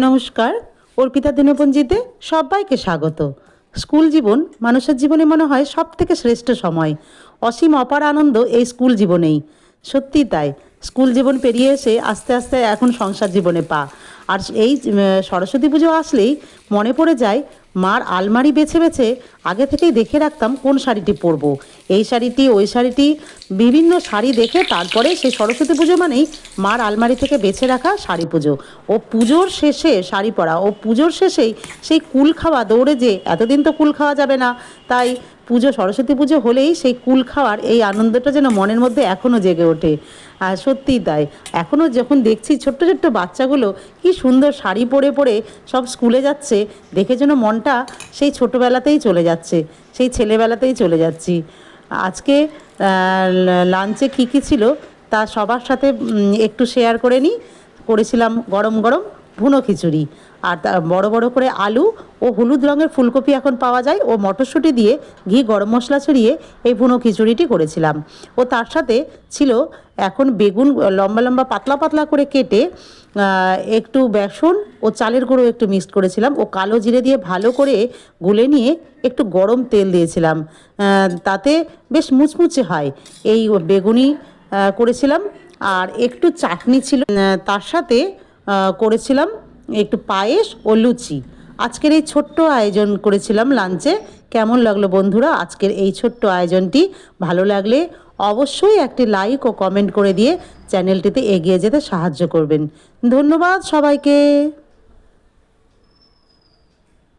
নমস্কার। অর্পিতা দিনপঞ্জিতে সবাইকে স্বাগত। স্কুল জীবন মানুষের জীবনে মনে হয় সবথেকে শ্রেষ্ঠ সময়। অসীম অপার আনন্দ এই স্কুল জীবনেই। সত্যি তাই। স্কুল জীবন পেরিয়ে এসে আস্তে আস্তে এখন সংসার জীবনে পা। আর এই সরস্বতী পুজো আসলেই মনে পড়ে যায় মার আলমারি বেছে বেছে আগে থেকেই দেখে রাখতাম কোন শাড়িটি পরবো, এই শাড়িটি ওই শাড়িটি, বিভিন্ন শাড়ি দেখে তারপরে সেই সরস্বতী পুজো মানেই মার আলমারি থেকে বেছে রাখা শাড়ি পুজো ও পুজোর শেষে শাড়ি পরা ও পুজোর শেষেই সেই কুল খাওয়া দৌড়ে, যে এতদিন তো কুল খাওয়া যাবে না, তাই পুজো সরস্বতী পুজো হলেই সেই কুল খাওয়ার এই আনন্দটা যেন মনের মধ্যে এখনও জেগে ওঠে। আর সত্যিই তাই, এখনও যখন দেখছি ছোট্ট ছোট্ট বাচ্চাগুলো কি সুন্দর শাড়ি পরে পরে সব স্কুলে যাচ্ছে, দেখে যেন মনটা সেই ছোটোবেলাতেই চলে যাচ্ছে, সেই ছেলেবেলাতেই চলে যাচ্ছি। আজকে লাঞ্চে কী কী ছিল তা সবার সাথে একটু শেয়ার করে নিই। করেছিলাম গরম গরম ভুনো খিচুড়ি, আর তা বড় বড় করে আলু ও হলুদ রঙের ফুলকপি এখন পাওয়া যায় ও মটরশুঁটি দিয়ে ঘি গরম মশলা ছড়িয়ে এই ভুনো খিচুড়িটি করেছিলাম। ও তার সাথে ছিল এখন বেগুন লম্বা লম্বা পাতলা পাতলা করে কেটে একটু বেসন ও চালের গুঁড়ো একটু মিক্সড করেছিলাম ও কালো জিরে দিয়ে ভালো করে গুলে নিয়ে একটু গরম তেল দিয়েছিলাম, তাতে বেশ মুচমুচে হয়। এই বেগুনি করেছিলাম, আর একটু চাটনি ছিল, তার সাথে করেছিলাম একটু পায়েস ও লুচি। আজকের এই ছোট্ট আয়োজন করেছিলাম লাঞ্চে। কেমন লাগলো বন্ধুরা আজকের এই ছোট্ট আয়োজনটি? ভালো লাগলে অবশ্যই একটি লাইক ও কমেন্ট করে দিয়ে চ্যানেলটিতে এগিয়ে যেতে সাহায্য করবেন। ধন্যবাদ সবাইকে।